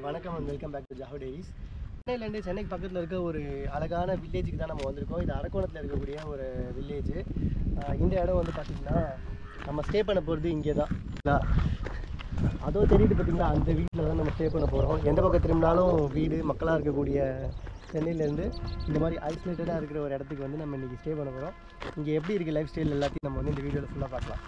வணக்கம் and welcome back to ஜாவோ டேரிஸ். சென்னையிலேருந்து சென்னைக்கு பக்கத்தில் இருக்க ஒரு அழகான வில்லேஜுக்கு தான் நம்ம வந்திருக்கோம். இது அரக்கோணத்தில் இருக்கக்கூடிய ஒரு வில்லேஜு. இந்த இடம் வந்து பார்த்திங்கன்னா நம்ம ஸ்டே பண்ண போகிறது இங்கே தான். அதோ தெரியுது பார்த்திங்கன்னா, அந்த வீட்டில் தான் நம்ம ஸ்டே பண்ண போகிறோம். எந்த பக்கம் திரும்பினாலும் வீடு மக்களாக இருக்கக்கூடிய சென்னையிலேருந்து இந்த மாதிரி ஐசோலேட்டடாக இருக்கிற ஒரு இடத்துக்கு வந்து நம்ம இன்றைக்கி ஸ்டே பண்ண போகிறோம். இங்கே எப்படி இருக்குது லைஃப் ஸ்டைல் எல்லாத்தையும் நம்ம வந்து இந்த வீடியோவில் ஃபுல்லாக பார்க்கலாம்.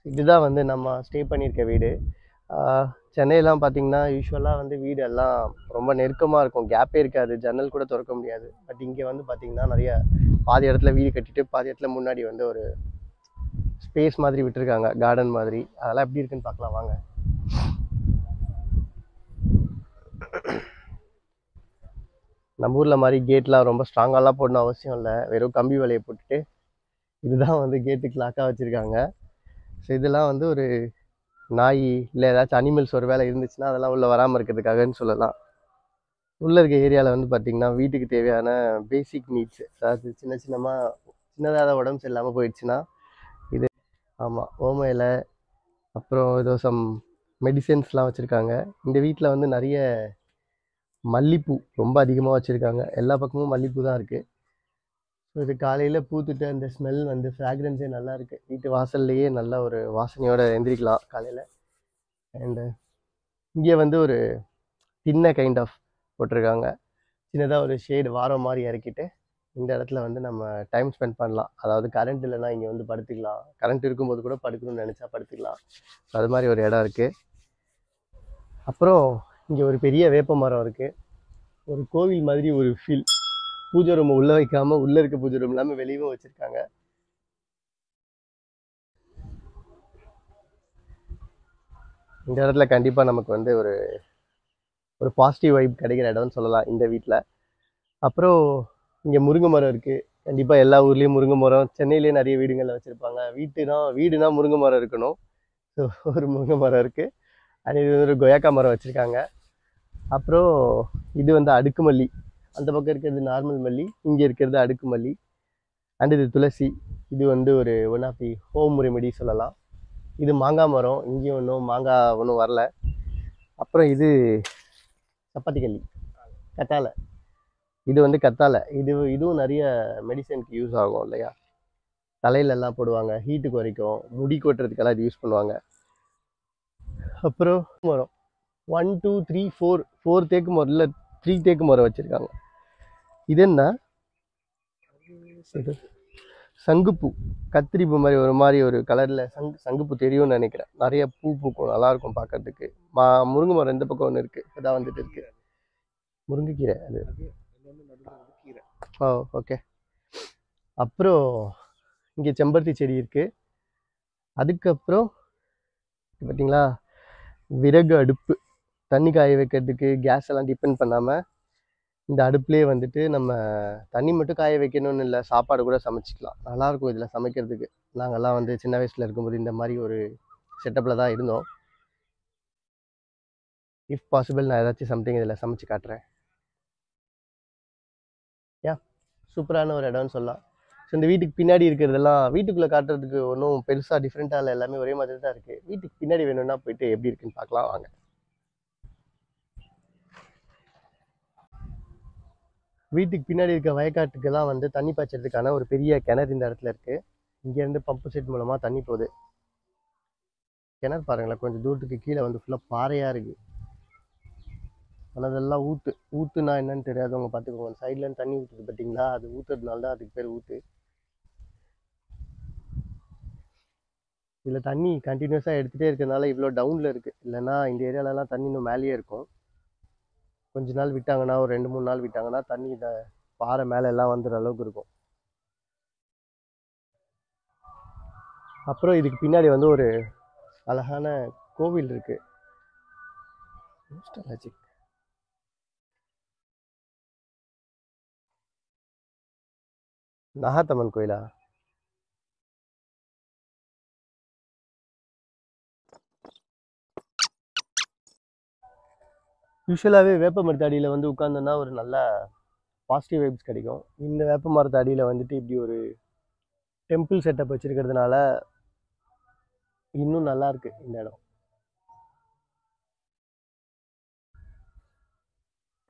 இதுதான் வந்து நம்ம ஸ்டே பண்ணியிருக்க வீடு. சென்னையெல்லாம் பார்த்திங்கன்னா யூஸ்வலாக வந்து வீடு எல்லாம் ரொம்ப நெருக்கமாக இருக்கும், கேப்பே இருக்காது, ஜன்னல் கூட திறக்க முடியாது. பட் இங்கே வந்து பார்த்திங்கன்னா நிறைய பாதி இடத்துல வீடு கட்டிட்டு பாதி இடத்துல முன்னாடி வந்து ஒரு ஸ்பேஸ் மாதிரி விட்டுருக்காங்க, கார்டன் மாதிரி. அதெல்லாம் எப்படி இருக்குன்னு பார்க்கலாம் வாங்க. நம்ம ஊரில் மாதிரி கேட்லாம் ரொம்ப ஸ்ட்ராங்காலாம் போடணும் அவசியம் இல்லை, வெறும் கம்பி வலையை போட்டுட்டு இதுதான் வந்து கேட்டுக்கு லாக்காக வச்சுருக்காங்க. ஸோ இதெல்லாம் வந்து ஒரு நாய் இல்லை ஏதாச்சும் அனிமல்ஸ் ஒரு வேலை இருந்துச்சுன்னா அதெல்லாம் உள்ளே வராமல் இருக்கிறதுக்காகன்னு சொல்லலாம். உள்ளே இருக்க ஏரியாவில் வந்து பார்த்திங்கன்னா வீட்டுக்கு தேவையான பேசிக் நீட்ஸ், அதாவது சின்னதாக உடம்பு சரியில்லாமல் போயிடுச்சுன்னா இது ஆமாம் ஓம இலை, அப்புறம் ஏதோ சம் மெடிசன்ஸ்லாம் வச்சுருக்காங்க. இந்த வீட்டில் வந்து நிறைய மல்லிப்பூ ரொம்ப அதிகமாக வச்சுருக்காங்க, எல்லா பக்கமும் மல்லிப்பூ தான் இருக்குது. ஸோ இது காலையில் பூத்துட்டு அந்த ஸ்மெல் வந்து ஃப்ராக்ரன்ஸே நல்லா இருக்குது. வீட்டு வாசல்லையே நல்ல ஒரு வாசனையோடு எந்திரிக்கலாம் காலையில். அண்டு இங்கே வந்து ஒரு தின்ன கைண்ட் ஆஃப் போட்டிருக்காங்க, சின்னதாக ஒரு ஷேடு வாரம் மாதிரி இறக்கிட்டு இந்த இடத்துல வந்து நம்ம டைம் ஸ்பெண்ட் பண்ணலாம். அதாவது கரண்ட் இல்லைன்னா இங்கே வந்து படுத்துக்கலாம், கரண்ட் இருக்கும்போது கூட படுக்கணும்னு நினச்சா படுத்துக்கலாம். ஸோ அது மாதிரி ஒரு இடம் இருக்குது. அப்புறம் இங்கே ஒரு பெரிய வேப்ப மரம் இருக்குது, ஒரு கோவில் மாதிரி ஒரு ஃபீல். பூஜை ரூம் உள்ளே வைக்காமல் உள்ளே இருக்க பூஜை ரூம் இல்லாமல் வெளியவும் வச்சுருக்காங்க. இந்த இடத்துல கண்டிப்பாக நமக்கு வந்து ஒரு பாசிட்டிவ் வைப் கிடைக்கிற இடம்னு சொல்லலாம் இந்த வீட்டில். அப்புறம் இங்கே முருங்கை மரம் இருக்குது. கண்டிப்பாக எல்லா ஊர்லேயும் முருங்கை மரம், சென்னையிலேயே நிறைய வீடுகளில் வச்சுருப்பாங்க. வீடுனா முருங்கை மரம் இருக்கணும். ஸோ ஒரு முருங்கை மரம் இருக்குது. அது இது ஒரு கொய்யாக்கா மரம் வச்சுருக்காங்க. அப்புறம் இது வந்து அடுக்குமல்லி, அந்த பக்கம் இருக்கிறது நார்மல் மல்லி, இங்கே இருக்கிறது அடுக்குமல்லி. அண்ட் இது துளசி. இது வந்து ஒரு one of the home remedy சொல்லலாம். இது மாங்காய் மரம், இங்கேயும் ஒன்றும் மாங்காய் ஒன்றும் வரல. அப்புறம் இது சப்பாத்தி கல்லி, கத்தாழை. இது வந்து கத்தாழை. இதுவும் நிறைய மெடிசனுக்கு யூஸ் ஆகும் இல்லையா, தலையிலெல்லாம் போடுவாங்க, ஹீட்டுக்கு குறைக்கும், முடி கொட்டுறதுக்கெல்லாம் இது யூஸ் பண்ணுவாங்க. அப்புறம் மரம் 1 2 3 4 தேக்கு மரம் இல்லை 3 தேக்கு மரம் வச்சுருக்காங்க. இது என்ன சங்குப்பூ, கத்திரிப்பூ மாதிரி ஒரு கலரில் சங்குப்பூ தெரியும்னு நினைக்கிறேன். நிறைய பூ பூக்கும், நல்லாயிருக்கும் பார்க்கறதுக்கு. முருங்கை மரம் இந்த பக்கம் ஒன்று இருக்குது, இதான் வந்துட்டு இருக்குது முருங்கைக்கீரை. அது ஓ, ஓகே. அப்புறம் இங்கே செம்பருத்தி செடி இருக்குது. அதுக்கப்புறம் பார்த்தீங்களா, விறகு அடுப்பு. தண்ணி காய வைக்கிறதுக்கு கேஸ் எல்லாம் டிபெண்ட் பண்ணாமல் இந்த அடுப்புலேயே வந்துட்டு நம்ம தண்ணி மட்டும் காய வைக்கணும்னு இல்லை, சாப்பாடு கூட சமைச்சிக்கலாம். நல்லாயிருக்கும் இதில் சமைக்கிறதுக்கு. நாங்கள்லாம் வந்து சின்ன வயசில் இருக்கும்போது இந்த மாதிரி ஒரு செட்டப்பில் தான் இருந்தோம். இஃப் பாசிபிள் நான் ஏதாச்சும் சம்திங் இதில் சமைச்சு காட்டுறேன். சூப்பரான ஒரு இடம்னு சொல்லலாம். ஸோ இந்த வீட்டுக்கு பின்னாடி இருக்கிறதெல்லாம் வீட்டுக்குள்ளே காட்டுறதுக்கு ஒன்றும் பெருசாக டிஃப்ரெண்ட்டாக இல்லை, எல்லாமே ஒரே மாதிரி தான் இருக்குது. வீட்டுக்கு பின்னாடி வேணும்னா போயிட்டு எப்படி இருக்குன்னு பார்க்கலாம் வாங்க. வீட்டுக்கு பின்னாடி இருக்க வயக்காட்டுக்கெல்லாம் வந்து தண்ணி பாய்ச்சறதுக்கான ஒரு பெரிய கிணறு இந்த இடத்துல இருக்குது. இங்கேருந்து பம்பு செட் மூலமாக தண்ணி போகுது. கிணறு பாருங்களேன், கொஞ்சம் தூரத்துக்கு கீழே வந்து ஃபுல்லாக பாறையாக இருக்குது. ஆனால் அதெல்லாம் ஊற்றுனா என்னன்னு தெரியாதவங்க பார்த்துக்கோங்க. சைட்லேருந்து தண்ணி ஊற்றுது பார்த்தீங்களா, அது ஊற்றுறதுனால தான் அதுக்கு பேர் ஊற்று. இதில் தண்ணி கண்டினியூஸாக எடுத்துகிட்டே இருக்கிறதுனால இவ்வளோ டவுனில் இருக்குது. இல்லைன்னா இந்த ஏரியாலலாம் தண்ணி இன்னும் மேலேயே இருக்கும். கொஞ்ச நாள் விட்டாங்கன்னா, ஒரு 2-3 நாள் விட்டாங்கன்னா தண்ணி இதை பாறை மேலே எல்லாம் வந்துடுற அளவுக்கு இருக்கும். அப்புறம் இதுக்கு பின்னாடி வந்து ஒரு அழகான கோவில் இருக்குது. நகாத்தம்மன் கோயிலா? யூஸ்வலாகவே வேப்ப மரத்து அடியில் வந்து உட்காந்தோன்னா ஒரு நல்ல பாசிட்டிவ் வைப்ஸ் கிடைக்கும். இந்த வேப்ப மரத்து அடியில் வந்துட்டு இப்படி ஒரு டெம்பிள் செட்டப் வச்சுருக்கிறதுனால இன்னும் நல்லா இருக்கு இந்த இடம்.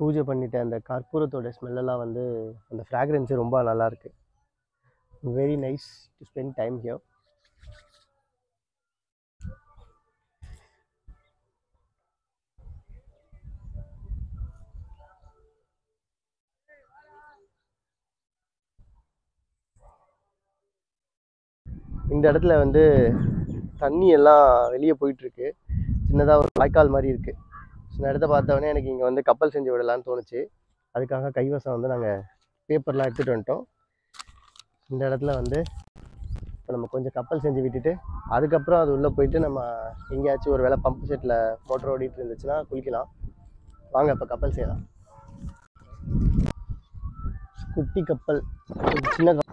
பூஜை பண்ணிட்டு அந்த கற்பூரத்தோட ஸ்மெல்லாம் வந்து அந்த ஃப்ராக்ரன்ஸே ரொம்ப நல்லா இருக்கு. Very nice to spend time here. இந்த இடத்துல வந்து தண்ணி எல்லாம் வெளியே போயிட்டுருக்கு. சின்னதாக ஒரு வாய்க்கால் மாதிரி இருக்குது. இந்த இடத்த பார்த்தோன்னே எனக்கு இங்கே வந்து கப்பல் செஞ்சு விடலான்னு தோணுச்சு. அதுக்காக கைவசம் வந்து நாங்கள் பேப்பர்லாம் எடுத்துகிட்டு வந்துட்டோம். இந்த இடத்துல வந்து இப்போ நம்ம கொஞ்சம் கப்பல் செஞ்சு விட்டுட்டு அதுக்கப்புறம் அது உள்ளே போயிட்டு நம்ம எங்கேயாச்சும் ஒரு வேளை பம்பு செட்டில் மோட்டர் ஓடிட்டு இருந்துச்சுன்னா குளிக்கலாம். வாங்க இப்போ கப்பல் செய்யலாம். குட்டி கப்பல், சின்ன கப்பல்.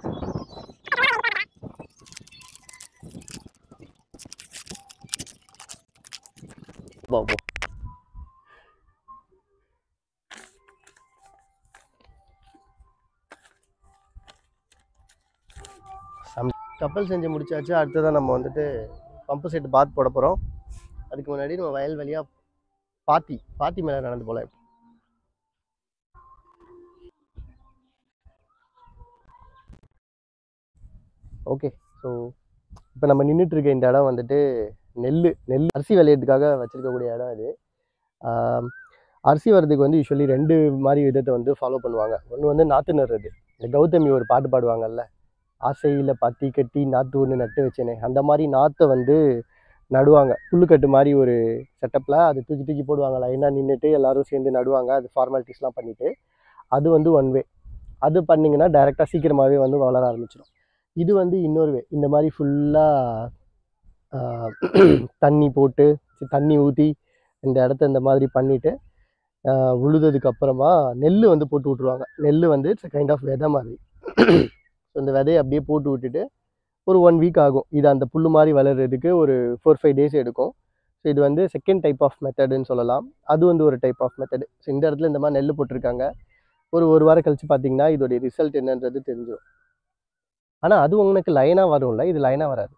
கப்பல் செஞ்சு முடிச்சாச்சு. அடுத்ததான் நம்ம வந்துட்டு பம்பு செட்டு பாத் போட போகிறோம். அதுக்கு முன்னாடி நம்ம வயல் வழியாக பாத்தி மேலே நடந்து போகலாம். ஓகே, ஸோ இப்போ நம்ம நின்றுட்டு இருக்க இந்த இடம் வந்துட்டு நெல் அரிசி விளையிறதுக்காக வச்சுருக்கக்கூடிய இடம் இது. அரிசி வர்றதுக்கு வந்து யூஸ்வலி 2 மாதிரி விதத்தை வந்து ஃபாலோ பண்ணுவாங்க. ஒன்று வந்து நாற்று நடுறது. இந்த கௌதமி ஒரு பாட்டு பாடுவாங்கல்ல, ஆசையில் பாத்தி கட்டி நாற்று ஒன்று நட்டு வச்சேனே, அந்த மாதிரி நாற்றை வந்து நடுவாங்க. புல்லுக்கட்டு மாதிரி ஒரு செட்டப்பில் அது தூக்கி போடுவாங்க. லைனாக நின்றுட்டு எல்லோரும் சேர்ந்து நடுவாங்க. அது ஃபார்மாலிட்டிஸ்லாம் பண்ணிவிட்டு அது வந்து ஒன் வே. அது பண்ணிங்கன்னா டைரெக்டாக சீக்கிரமாகவே வந்து வளர ஆரம்பிச்சிடும். இது வந்து இன்னொரு வே. இந்த மாதிரி ஃபுல்லாக தண்ணி ஊற்றி இந்த இடத்த இந்த மாதிரி பண்ணிவிட்டு உழுதுக்கு அப்புறமா நெல் வந்து போட்டு விட்ருவாங்க. நெல் வந்து இட்ஸ் கைண்ட் ஆஃப் விதை மாதிரி. ஸோ இந்த விதையை அப்படியே போட்டு விட்டுட்டு ஒரு 1 வீக் ஆகும். இது அந்த புல் மாதிரி வளர்கிறதுக்கு ஒரு 4-5 டேஸ் எடுக்கும். ஸோ இது வந்து செகண்ட் டைப் ஆஃப் மெத்தடுன்னு சொல்லலாம். அது வந்து ஒரு டைப் ஆஃப் மெத்தடு. ஸோ இந்த இடத்துல இந்த மாதிரி நெல் போட்டிருக்காங்க. ஒரு வாரம் கழித்து பார்த்தீங்கன்னா இதோடைய ரிசல்ட் என்னன்றது தெரிஞ்சிடும். ஆனால் அது உங்களுக்கு லைனாக வரும்ல, இது லைனாக வராது.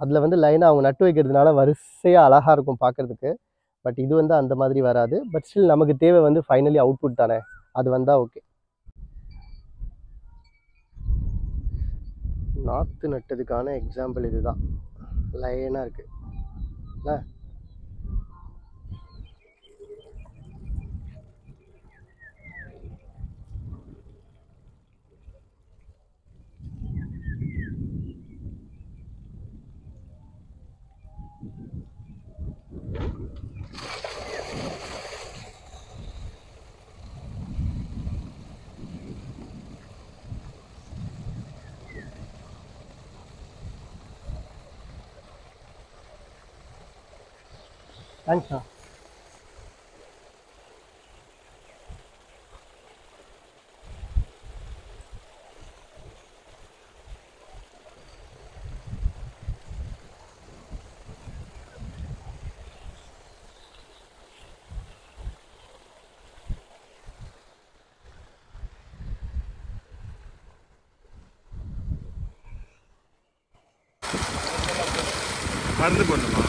அதில் வந்து லைனாக அவங்க நட்டு வைக்கிறதுனால வரிசையாக அழகாக இருக்கும் பார்க்குறதுக்கு. பட் இது வந்து அந்த மாதிரி வராது. பட் ஸ்டில் நமக்கு தேவை வந்து ஃபைனலி அவுட்புட் தானே, அது வந்தால் ஓகே. நாற்று நட்டதுக்கான எக்ஸாம்பிள் இதுதான். லைனாக இருக்குது இல்லை? தேங்க்ஸ்ண்ணா. மருந்து போடணுமா?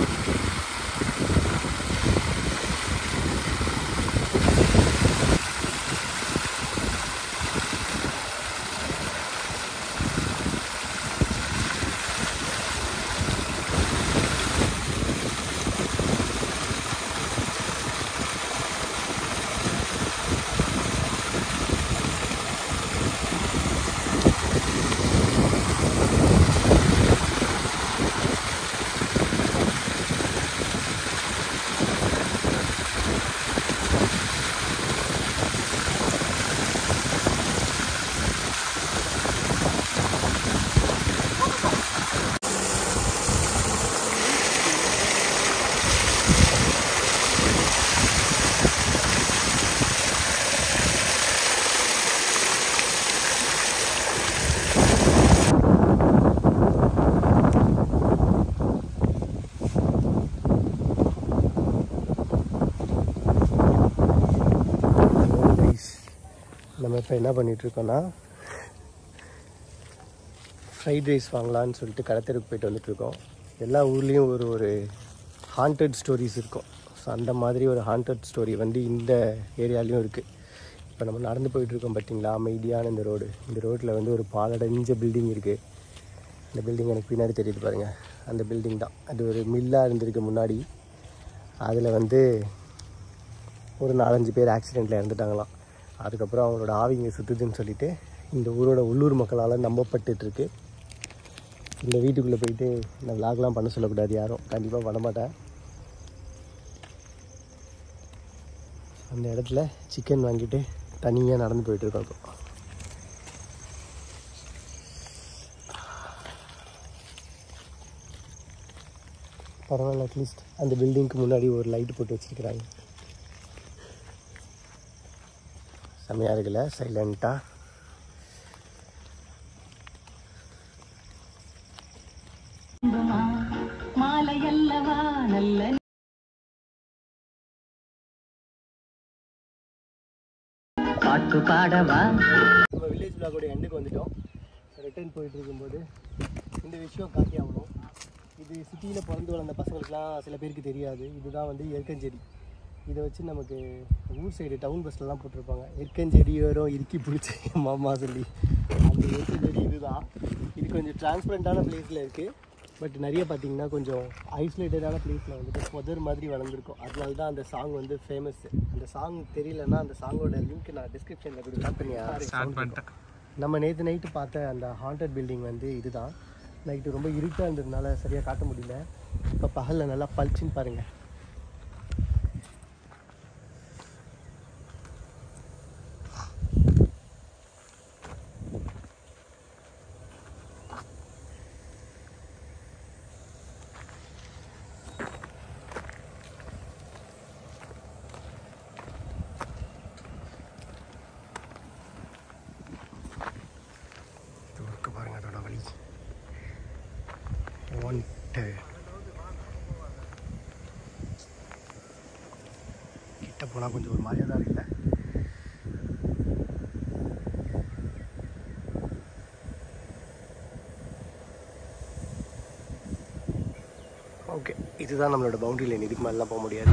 நம்ம இப்போ என்ன பண்ணிகிட்ருக்கோன்னா ஃப்ரைட் ரைஸ் வாங்கலான்னு சொல்லிட்டு கடத்தருக்கு போயிட்டு வந்துட்டுருக்கோம். எல்லா ஊர்லேயும் ஒரு ஹாண்டட் ஸ்டோரிஸ் இருக்கும். ஸோ அந்த மாதிரி ஒரு ஹாண்டட் ஸ்டோரி வந்து இந்த ஏரியாலையும் இருக்குது. இப்போ நம்ம நடந்து போயிட்டுருக்கோம் பார்த்தீங்களா, அமைதியான இந்த ரோடு. இந்த ரோட்டில் வந்து ஒரு பாலடைஞ்ச பில்டிங் இருக்குது. அந்த பில்டிங் எனக்கு பின்னாடி தெரியுது பாருங்கள், அந்த பில்டிங் தான். அது ஒரு மில்லாக இருந்திருக்கு முன்னாடி. அதில் வந்து ஒரு 4-5 பேர் ஆக்சிடெண்ட்டில் இறந்துட்டாங்களாம். அதுக்கப்புறம் அவங்களோட ஆவிங்க சுற்றுதுன்னு சொல்லிட்டு இந்த ஊரோட உள்ளூர் மக்களால் நம்பப்பட்டுருக்கு. இந்த வீட்டுக்குள்ளே போயிட்டு இந்த விளாக்லாம் பண்ண சொல்லக்கூடாது யாரும், கண்டிப்பாக பண்ண மாட்டேன். அந்த இடத்துல சிக்கன் வாங்கிட்டு தனியாக நடந்து போயிட்டுருக்கோம். இப்போ பரவாயில்ல, அட்லீஸ்ட் அந்த பில்டிங்க்கு முன்னாடி ஒரு லைட் போட்டு வச்சுருக்கிறாங்க. செம்மையாக இருக்குல்ல, சைலண்ட்டாக. பாட்டு பாடவா. நம்ம வில்லேஜ் பிளாகோட எண்டுக்கு வந்துட்டோம். ரிட்டர்ன் போயிட்டு இருக்கும்போது இந்த விஷயம் காட்டி ஆகணும். இது சிட்டியில் பிறந்து வளர்ந்த பசங்களுக்குலாம் சில பேருக்கு தெரியாது. இதுதான் வந்து எருக்கஞ்செடி. இதை வச்சு நமக்கு ஊர் சைடு டவுன் பஸ்லலாம் போட்டிருப்பாங்க, எருக்கஞ்செடி வரும் இறுக்கி பிடிச்சி மாமா சொல்லி. அந்த எருக்கஞ்செடி இதுதான். இது கொஞ்சம் டிரான்ஸ்பரண்ட்டான பிளேஸில் இருக்குது. பட் நிறைய பார்த்திங்கன்னா கொஞ்சம் ஐசோலேட்டடான பிளேஸில் வந்துட்டு புதர் மாதிரி வளர்ந்துருக்கும். அதனால தான் அந்த சாங் வந்து ஃபேமஸ். அந்த சாங் தெரியலன்னா அந்த சாங்கோட லிங்க் நான் டிஸ்கிரிப்ஷனில் கொடுக்குறேன். நம்ம நேற்று நைட்டு பார்த்த அந்த ஹாண்டட் பில்டிங் வந்து இதுதான். நைட்டு ரொம்ப இருட்டாக இருந்ததுனால சரியாக காட்ட முடியல. இப்போ பகலில் நல்லா பளிச்சுன்னு பாருங்கள். பாருங்க அதோட வழி. கிட்ட போனால் கொஞ்சம் ஒரு மாதிரியாக தான் இருக்குல்ல. ஓகே, இதுதான் நம்மளோட பவுண்டரி லைன். இதுக்கு மேலாம் போக முடியாது.